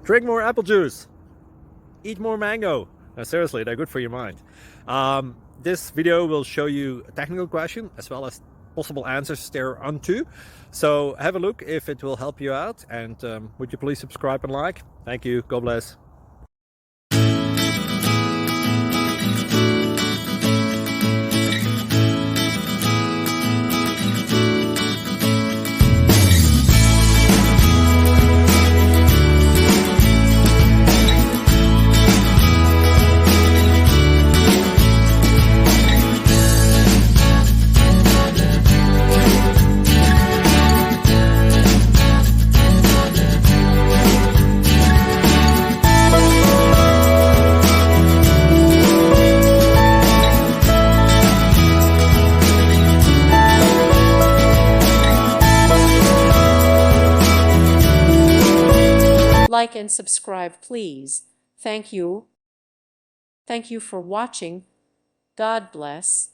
Drink more apple juice. Eat more mango. Seriously, they're good for your mind. This video will show you a technical question as well as possible answers thereunto. So have a look if it will help you out, and would you please subscribe and like? Thank you. God bless. Like and subscribe, please. Thank you. Thank you for watching. God bless.